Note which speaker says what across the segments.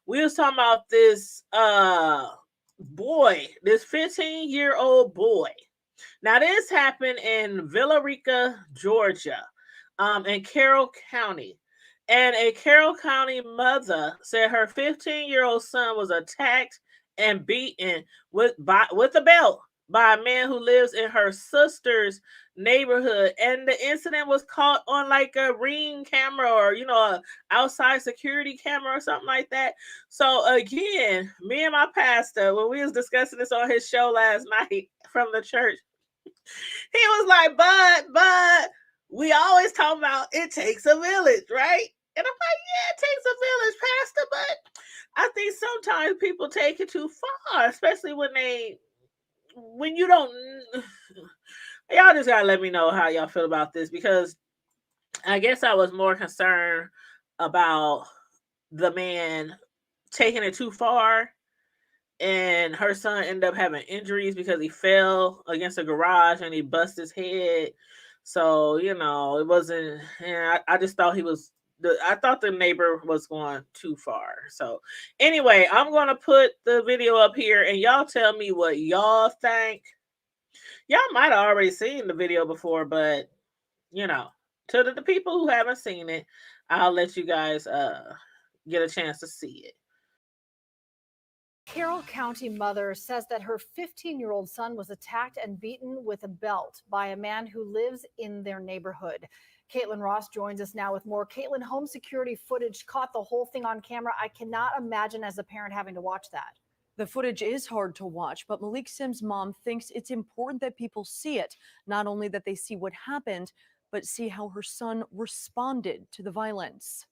Speaker 1: We was talking about this boy, this 15-year-old boy. Now this happened in Villa Rica, Georgia, in Carroll County. And a Carroll County mother said her 15-year-old son was attacked and beaten with a belt by a man who lives in her sister's neighborhood. And the incident was caught on like a ring camera, or a outside security camera or something like that. So again, me and my pastor, when we was discussing this on his show last night from the church, he was like, but we always talk about it takes a village, right? And I'm like, yeah, it takes a village, Pastor, but I think sometimes people take it too far, especially when you don't. Y'all just gotta let me know how y'all feel about this, because I guess I was more concerned about the man taking it too far, and her son ended up having injuries because he fell against a garage and he bust his head. So it wasn't. Yeah, I just thought he was. I thought the neighbor was going too far. So anyway, I'm gonna put the video up here, and y'all tell me what y'all think. Y'all might have already seen the video before, but you know, to the people who haven't seen it, I'll let you guys get a chance to see it.
Speaker 2: Carroll County mother says that her 15-year-old son was attacked and beaten with a belt by a man who lives in their neighborhood. Caitlin Ross joins us now with more. Caitlin, home security footage caught the whole thing on camera. I cannot imagine as a parent having to watch that.
Speaker 3: The footage is hard to watch, but Malik Sims' mom thinks it's important that people see it. Not only that they see what happened, but see how her son responded to the violence.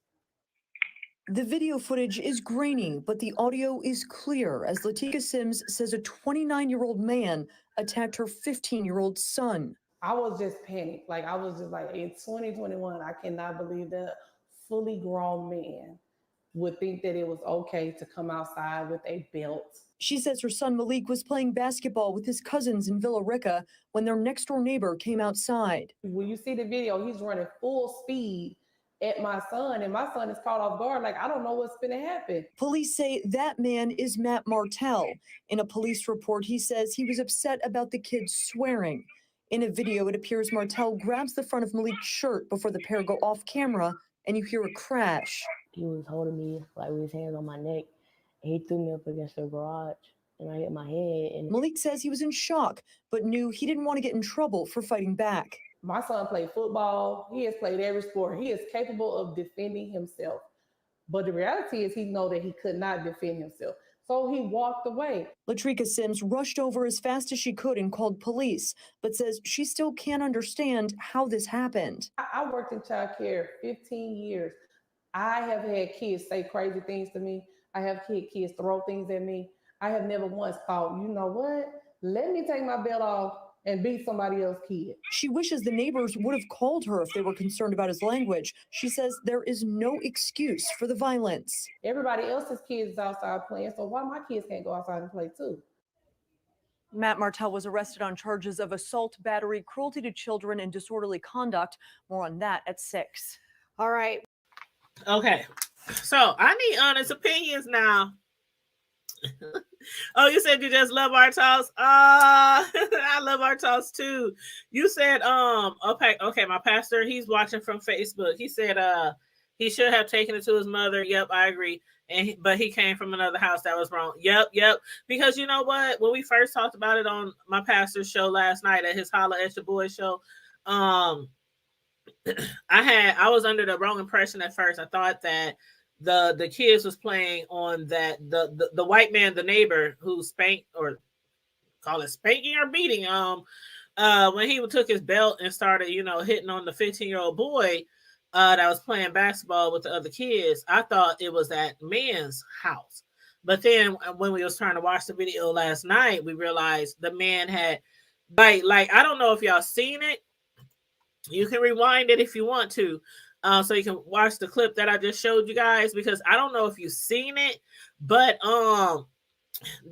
Speaker 4: The video footage is grainy, but the audio is clear as Latika Sims says a 29-year-old man attacked her 15-year-old son.
Speaker 5: I was just panicked. Like, I was just like, in 2021, I cannot believe that fully grown man would think that it was okay to come outside with a belt.
Speaker 4: She says her son Malik was playing basketball with his cousins in Villa Rica when their next-door neighbor came outside.
Speaker 5: When you see the video, he's running full speed at my son, and my son is caught off guard. Like, I don't know what's going to happen.
Speaker 4: Police say that man is Matt Martell. In a police report, he says he was upset about the kids swearing. In a video, it appears Martell grabs the front of Malik's shirt before the pair go off camera, and you hear a crash.
Speaker 6: He was holding me like with his hands on my neck, and he threw me up against the garage, and I hit my head. And
Speaker 4: Malik says he was in shock, but knew he didn't want to get in trouble for fighting back.
Speaker 5: My son played football. He has played every sport. He is capable of defending himself. But the reality is he knows that he could not defend himself. So he walked away.
Speaker 4: Latrika Sims rushed over as fast as she could and called police, but says she still can't understand how this happened.
Speaker 5: I worked in child care 15 years. I have had kids say crazy things to me. I have had kids throw things at me. I have never once thought, you know what? Let me take my belt off and beat somebody else's kid.
Speaker 4: She wishes the neighbors would have called her if they were concerned about his language. She says there is no excuse for the violence.
Speaker 5: Everybody else's kids is outside playing, so why my kids can't go outside and play too?
Speaker 3: Matt Martell was arrested on charges of assault, battery, cruelty to children, and disorderly conduct. More on that at 6.
Speaker 2: All right.
Speaker 1: Okay, so I need honest opinions now. Oh, you said you just love our talks. I love our talks too. You said okay, my pastor, he's watching from Facebook. He said he should have taken it to his mother. Yep, I agree. But he came from another house that was wrong. Yep. Because you know what? When we first talked about it on my pastor's show last night at his Holla at Your Boy show, I was under the wrong impression at first. I thought that the kids was playing on that the white man, the neighbor who spanked, or call it spanking or beating, when he took his belt and started hitting on the 15-year-old boy that was playing basketball with the other kids. I thought it was that man's house, but then when we was trying to watch the video last night, we realized the man had like I don't know if y'all seen it. You can rewind it if you want to, so you can watch the clip that I just showed you guys, because I don't know if you've seen it, but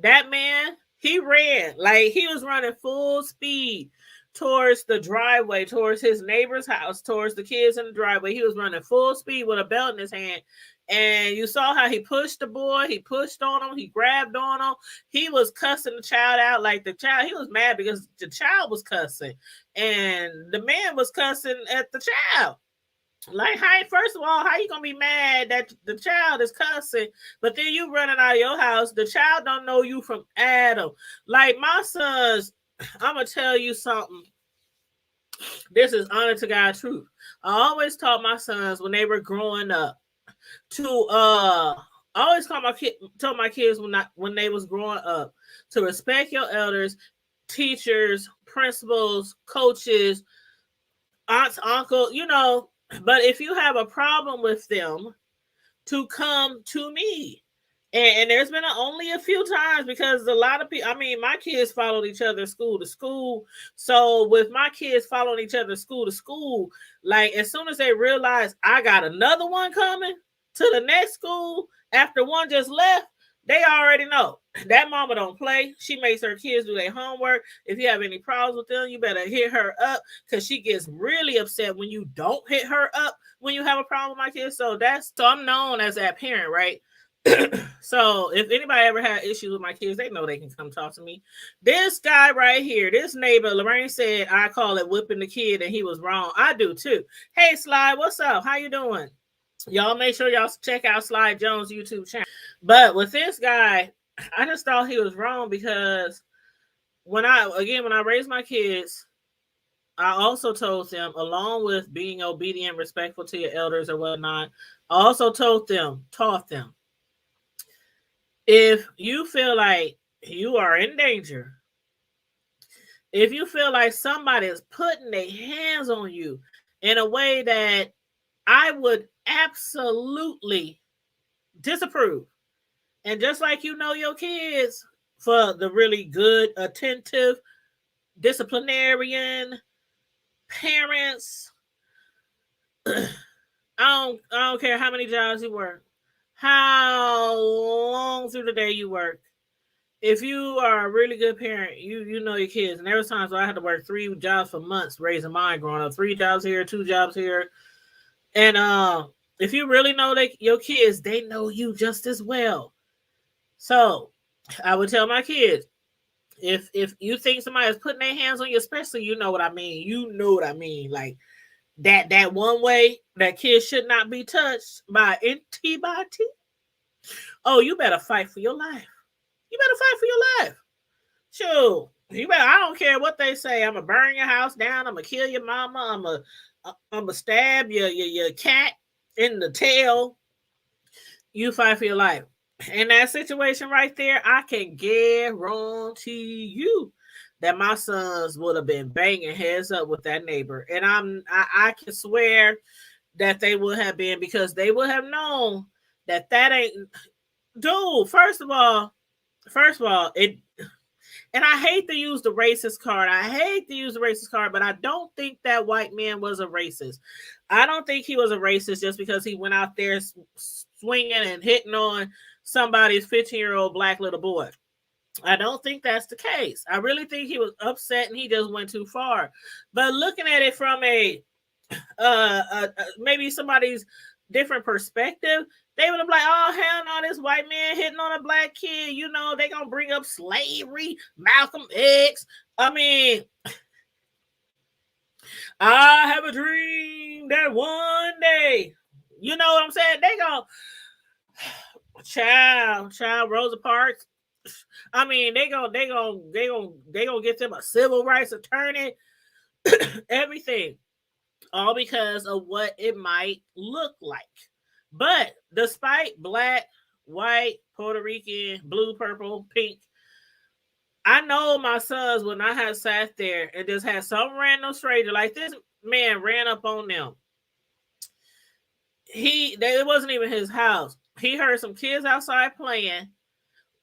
Speaker 1: that man, he ran like he was running full speed towards the driveway, towards his neighbor's house, towards the kids in the driveway. He was running full speed with a belt in his hand, And you saw how he pushed the boy, he pushed on him, he grabbed on him. He was cussing the child out like the child. He was mad because the child was cussing. And the man was cussing at the child. Like, how, first of all, how you gonna be mad that the child is cussing, but then you running out of your house? The child don't know you from Adam. Like my sons, I'm gonna tell you something. This is honor to God truth. I always taught my sons when they were growing up to I always told my kids when they was growing up to respect your elders, teachers, principals, coaches, aunts, uncle, you know. But if you have a problem with them, to come to me. And there's been only a few times because a lot of people, I mean, my kids followed each other school to school. So with my kids following each other school to school, like as soon as they realize I got another one coming to the next school after one just left, they already know that mama don't play. She makes her kids do their homework. If you have any problems with them, you better hit her up because she gets really upset when you don't hit her up when you have a problem with my kids. So I'm known as that parent, right? So if anybody ever had issues with my kids, they know they can come talk to me. This guy right here, this neighbor, Lorraine said I call it whipping the kid, and he was wrong. I do too. Hey, Sly, what's up? How you doing? Y'all make sure y'all check out Sly Jones' YouTube channel. But with this guy, I just thought he was wrong because when I raised my kids, I also told them, along with being obedient, respectful to your elders or whatnot, I also taught them, if you feel like you are in danger, if you feel like somebody is putting their hands on you in a way that I would absolutely disapprove, and just like you know your kids for the really good, attentive, disciplinarian parents, I don't care how many jobs you work, how long through the day you work. If you are a really good parent, you know your kids. And there was times where I had to work 3 jobs for months raising mine growing up. 3 jobs here, 2 jobs here. And if you really know your kids, they know you just as well. So I would tell my kids, if you think somebody is putting their hands on you, especially you know what I mean. You know what I mean. Like that one way that kids should not be touched by antibody. Oh, you better fight for your life. You better fight for your life. Sure. I don't care what they say. I'm gonna burn your house down. I'm gonna kill your mama. I'm gonna stab your cat in the tail. You fight for your life. In that situation right there, I can guarantee you that my sons would have been banging heads up with that neighbor. And I can swear that they would have been, because they would have known that ain't, dude, first of all, it, and I hate to use the racist card. But I don't think that white man was a racist. I don't think he was a racist just because he went out there swinging and hitting on somebody's 15-year-old black little boy. I don't think that's the case. I really think he was upset and he just went too far. But looking at it from a maybe somebody's different perspective, they would have like, oh, hell no, this white man hitting on a black kid. You know, they going to bring up slavery, Malcolm X. I mean, I have a dream that one day, you know what I'm saying? They going child, Rosa Parks. I mean, they gonna get them a civil rights attorney, everything, all because of what it might look like. But despite black, white, Puerto Rican, blue, purple, pink, I know my sons would not have sat there and just had some random stranger like this man ran up on them. It wasn't even his house. He heard some kids outside playing.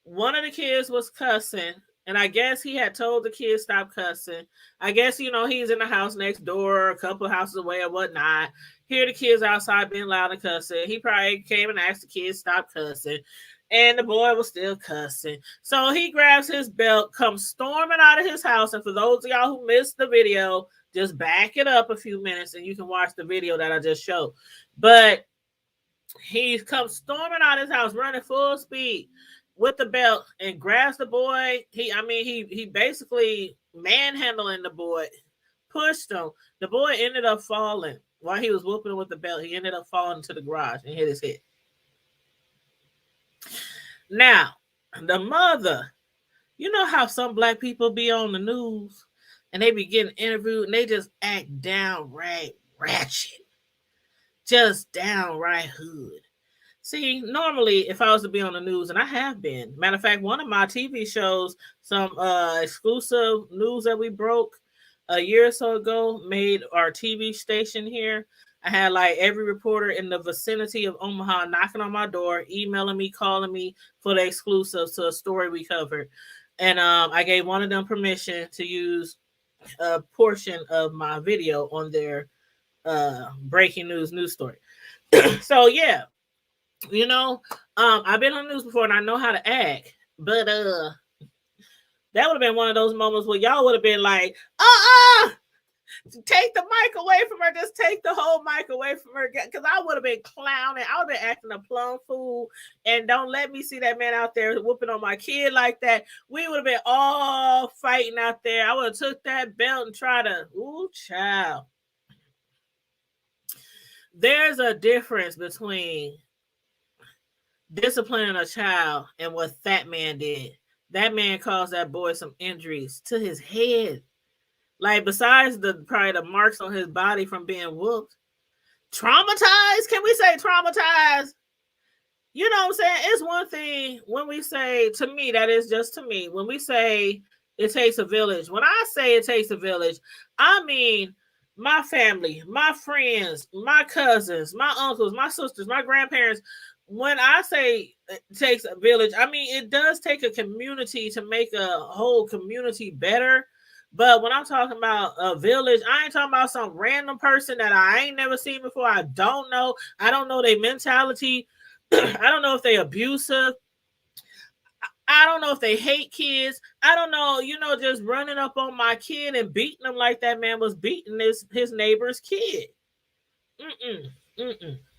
Speaker 1: One of the kids was cussing, and I guess he had told the kids stop cussing. I guess, you know, he's in the house next door, a couple of houses away or whatnot. Hear the kids outside being loud and cussing. He probably came and asked the kids stop cussing, and the boy was still cussing. So he grabs his belt, comes storming out of his house. And for those of y'all who missed the video, just back it up a few minutes and you can watch the video that I just showed. But He comes storming out his house, running full speed with the belt, and grabs the boy. He basically manhandling the boy, pushed him. The boy ended up falling while he was whooping him with the belt. He ended up falling to the garage and hit his head. Now, the mother, you know how some black people be on the news and they be getting interviewed and they just act downright ratchet, just downright hood. See, normally if I was to be on the news, and I have been, matter of fact, one of my TV shows, some exclusive news that we broke a year or so ago, made our TV station here. I had like every reporter in the vicinity of Omaha knocking on my door, emailing me, calling me for the exclusives to a story we covered. And I gave one of them permission to use a portion of my video on their breaking news story. So yeah, you know, I've been on the news before and I know how to act, but that would have been one of those moments where y'all would have been like, take the mic away from her. Just take the whole mic away from her. Because I would have been clowning. I would have been acting a plum fool. And don't let me see that man out there whooping on my kid like that. We would have been all fighting out there. I would have took that belt and tried to, ooh, child. There's a difference between disciplining a child and what that man did. That man caused that boy some injuries to his head. Like, besides probably the marks on his body from being whooped. Traumatized? Can we say traumatized? You know what I'm saying? It's one thing when we say, to me, that is just to me, when we say it takes a village. When I say it takes a village, I mean my family, my friends, my cousins, my uncles, my sisters, my grandparents. When I say it takes a village, I mean it does take a community to make a whole community better. But when I'm talking about a village, I ain't talking about some random person that I ain't never seen before. I don't know. I don't know their mentality. I don't know if they abusive. I don't know if they hate kids. I don't know, just running up on my kid and beating him like that man was beating his neighbor's kid.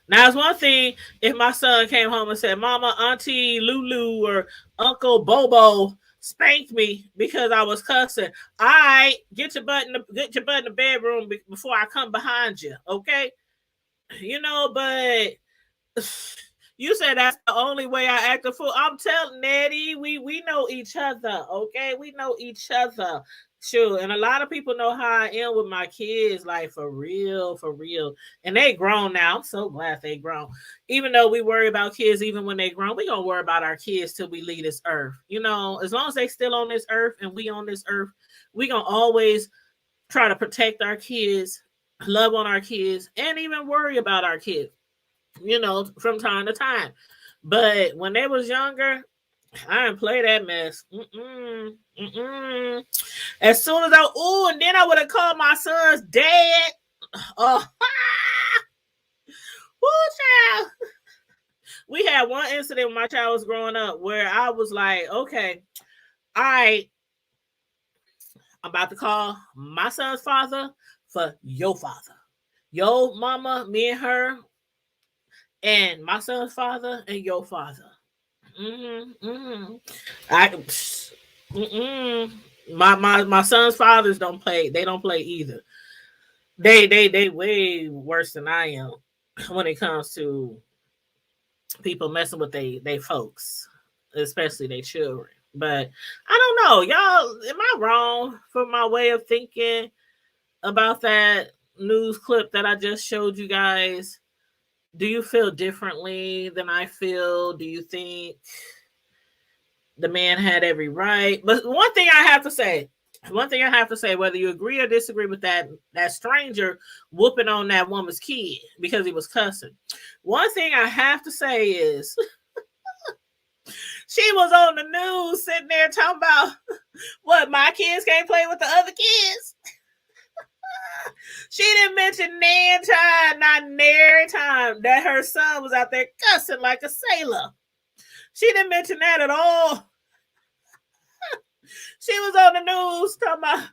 Speaker 1: Now, it's one thing if my son came home and said, Mama, Auntie Lulu, or Uncle Bobo spanked me because I was cussing. All right, get your butt in the bedroom before I come behind you, okay? But you said that's the only way I act a fool. I'm telling Nettie, we know each other, okay? We know each other. Sure. And a lot of people know how I am with my kids, like for real. And they grown now. I'm so glad they grown. Even though we worry about kids, even when they grown, we gonna worry about our kids till we leave this earth. As long as they still on this earth and we on this earth, we gonna always try to protect our kids, love on our kids, and even worry about our kids, from time to time. But when they was younger, I didn't play that mess. As soon as and then I would have called my son's dad. Oh, child. We had one incident when my child was growing up where I was like, okay, all right, I'm about to call my son's father for your father. Your mama, me and her, and my son's father and your father. My son's fathers don't play. They don't play either. They way worse than I am when it comes to people messing with they folks, especially their children. But I don't know, y'all. Am I wrong for my way of thinking about that news clip that I just showed you guys? Do you feel differently than I feel? Do you think the man had every right? But one thing I have to say, whether you agree or disagree with that stranger whooping on that woman's kid because he was cussing. One thing I have to say is she was on the news sitting there talking about what, my kids can't play with the other kids. She didn't mention not nary time that her son was out there cussing like a sailor. She didn't mention that at all. She was on the news talking about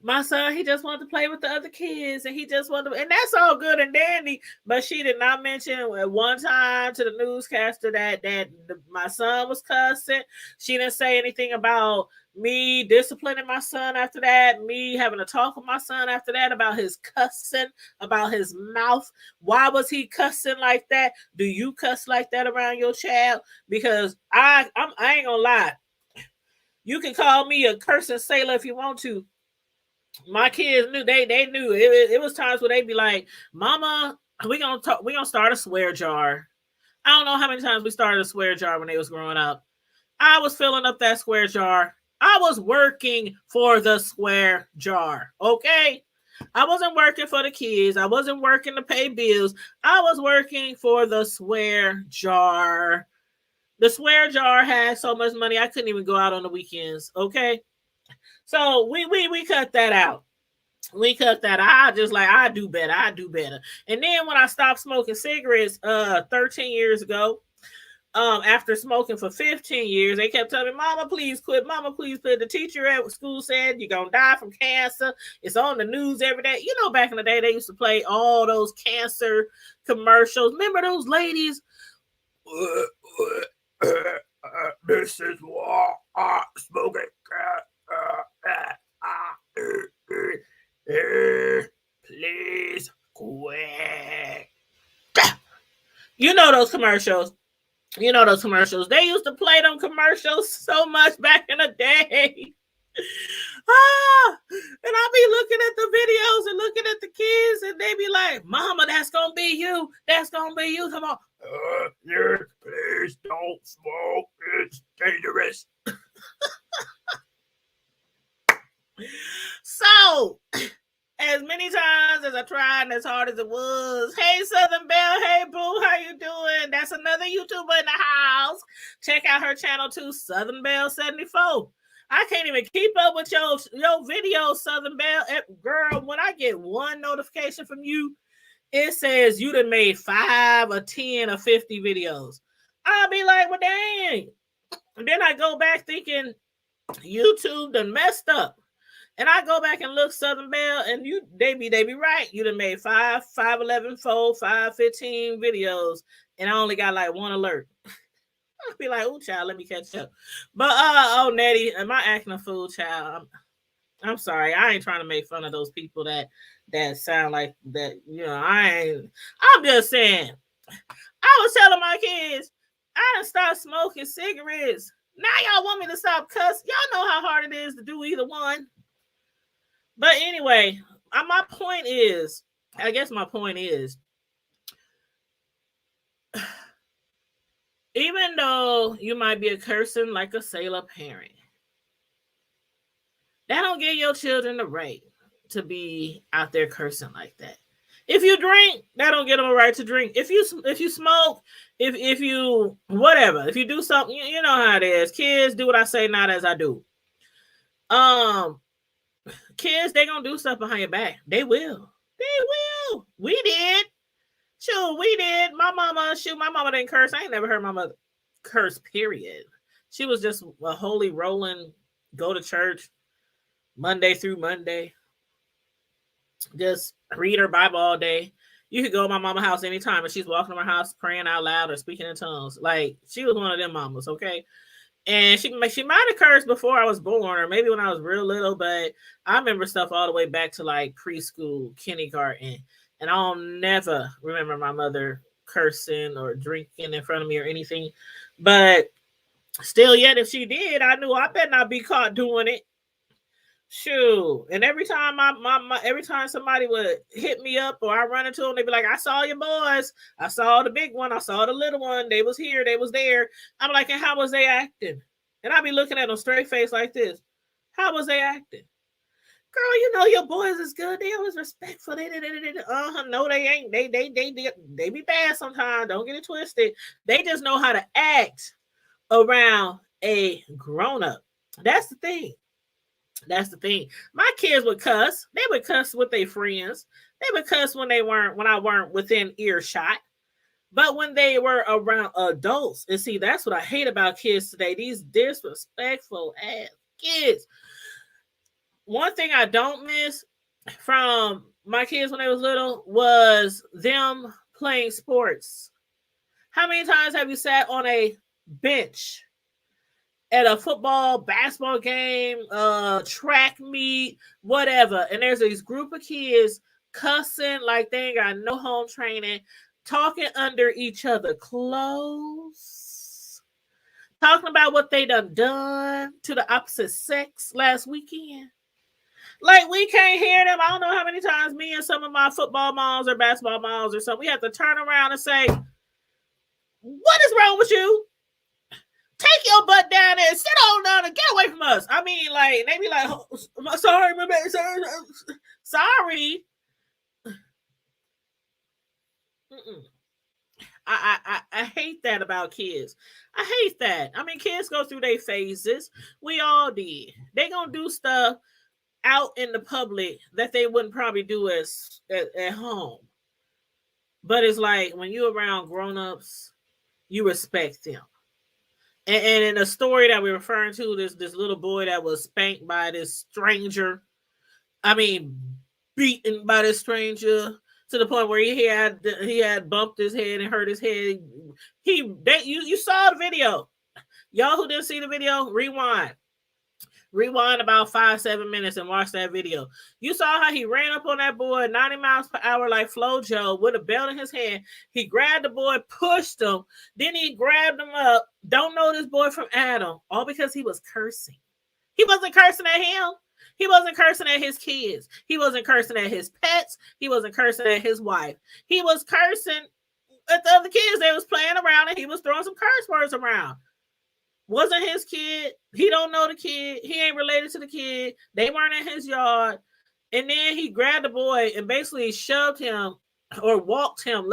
Speaker 1: My son, he just wanted to play with the other kids, and he just wanted to, and that's all good and dandy. But she did not mention at one time to the newscaster that my son was cussing. She didn't say anything about me disciplining my son after that, me having a talk with my son after that about his cussing, about his mouth. Why was he cussing like that? Do you cuss like that around your child? Because I ain't gonna lie. You can call me a cursing sailor if you want to. My kids knew, they knew it was times where they'd be like, Mama, we gonna start a swear jar. I don't know how many times we started a swear jar when they was growing up. I was filling up that square jar. I was working for the square jar. Okay, I wasn't working for the kids. I wasn't working to pay bills. I was working for the swear jar. The swear jar had so much money I couldn't even go out on the weekends. Okay, so we cut that out. We cut that. I do better. And then when I stopped smoking cigarettes 13 years ago, after smoking for 15 years, they kept telling me, Mama, please quit. Mama, please quit. The teacher at school said you're gonna die from cancer. It's on the news every day. You know, back in the day, they used to play all those cancer commercials. Remember those ladies? This is what smoking. Please quit. You know those commercials. They used to play them commercials so much back in the day. And I'll be looking at the videos and looking at the kids, and they be like, Mama, that's gonna be you. That's gonna be you. Come on. Please don't smoke. It's dangerous. So, as many times as I tried and as hard as it was, hey Southern Belle, hey boo, how you doing? That's another YouTuber in the house. Check out her channel too, Southern Belle 74. I can't even keep up with your videos, Southern Belle. Girl, when I get one notification from you, it says you done made 5 or 10 or 50 videos. I'll be like, well, dang. And then I go back thinking YouTube done messed up. And I go back and look Southern Belle, and they be right. You done made 5, 11, 4, 5, 15 videos, and I only got like one alert. I'll be like, oh, child, let me catch up. But oh, Nettie, am I acting a fool, child? I'm sorry. I ain't trying to make fun of those people that sound like that. You know, I'm just saying. I was telling my kids, I done stopped smoking cigarettes. Now y'all want me to stop cussing. Y'all know how hard it is to do either one. But anyway, my point is, even though you might be a cursing like a sailor parent, that don't give your children the right to be out there cursing like that. If you drink, that don't give them a right to drink. If you smoke, if you whatever, if you do something, you know how it is. Kids do what I say, not as I do. Kids, they gonna do stuff behind your back. They will. We did. Shoot, we did. My mama didn't curse. I ain't never heard my mother curse, period. She was just a holy rolling, go to church Monday through Monday. Just read her Bible all day. You could go to my mama's house anytime and she's walking to her house praying out loud or speaking in tongues. Like, she was one of them mamas, okay? And she might have cursed before I was born, or maybe when I was real little, but I remember stuff all the way back to like preschool, kindergarten. And I'll never remember my mother cursing or drinking in front of me or anything. But still, yet if she did, I knew I better not be caught doing it. Shoot. And every time every time somebody would hit me up or I run into them, they'd be like, I saw your boys. I saw the big one. I saw the little one. They was here. They was there. I'm like, and how was they acting? And I'd be looking at them straight face like this. How was they acting? Girl, you know your boys is good. They always respectful. No, they ain't. They be bad sometimes. Don't get it twisted. They just know how to act around a grown-up. That's the thing. My kids would cuss. They would cuss with their friends. They would cuss when I weren't within earshot. But when they were around adults, and see, that's what I hate about kids today. These disrespectful ass kids. one thing I don't miss from my kids when they was little was them playing sports. How many times have you sat on a bench at a football, basketball game, track meet, whatever, and there's this group of kids cussing like they ain't got no home training, talking under each other clothes, talking about what they done to the opposite sex last weekend. Like, we can't hear them. I don't know how many times me and some of my football moms or basketball moms or something, we have to turn around and say, what is wrong with you? Take your butt down there and sit on down and get away from us. I mean, like, they be like, oh, sorry, my bad, sorry. I hate that about kids. I hate that. I mean, kids go through their phases. We all did. They gonna do stuff out in the public that they wouldn't probably do at home. But it's like when you're around grown-ups, you respect them. And in the story that we're referring to, this little boy that was spanked by this stranger. I mean, beaten by this stranger to the point where he had bumped his head and hurt his head. You saw the video. Y'all who didn't see the video, rewind about 5-7 minutes and watch that video. You saw how he ran up on that boy 90 miles per hour like FloJo with a belt in his hand. He grabbed the boy, pushed him, then he grabbed him up. Don't know this boy from Adam, all because he was cursing. He wasn't cursing at him. He wasn't cursing at his kids. He wasn't cursing at his pets. He wasn't cursing at his wife. He was cursing at the other kids that was playing around, and he was throwing some curse words around. Wasn't his kid. He don't know the kid. He ain't related to the kid. They weren't in his yard. And then he grabbed the boy and basically shoved him or walked him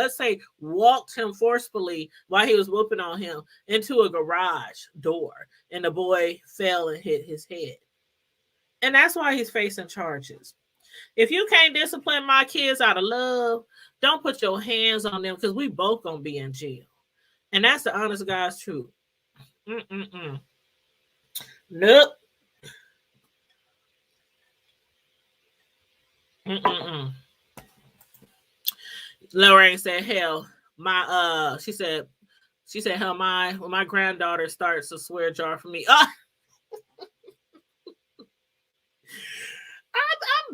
Speaker 1: forcefully while he was whooping on him into a garage door. And the boy fell and hit his head. And that's why he's facing charges. If you can't discipline my kids out of love, don't put your hands on them because we both gonna be in jail. And that's the honest God's truth. Nope. Lorraine said, hell, she said, hell, when my granddaughter starts to swear jar for me. I'm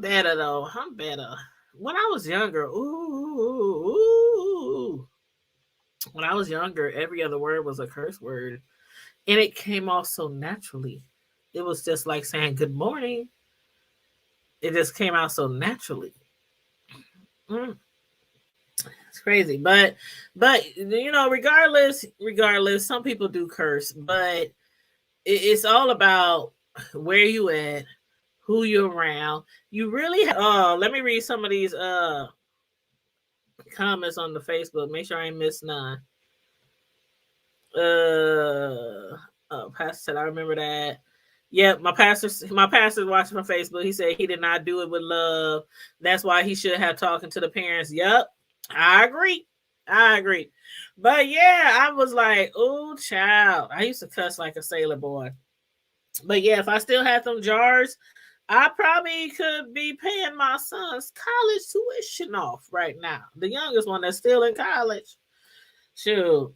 Speaker 1: better though. I'm better. When I was younger, when I was younger, every other word was a curse word. And it came off so naturally. It was just like saying good morning. It just came out so naturally. It's crazy. But you know, regardless, some people do curse, but it's all about where you at, who you're around. You really let me read some of these comments on the Facebook. Make sure I ain't missed none. Pastor said, I remember that. Yeah, my pastor's watching from Facebook. He said he did not do it with love. That's why he should have talking to the parents. Yep, I agree. But yeah, I was like, oh, child. I used to cuss like a sailor boy. But yeah, if I still had them jars, I probably could be paying my son's college tuition off right now. The youngest one that's still in college. Shoot.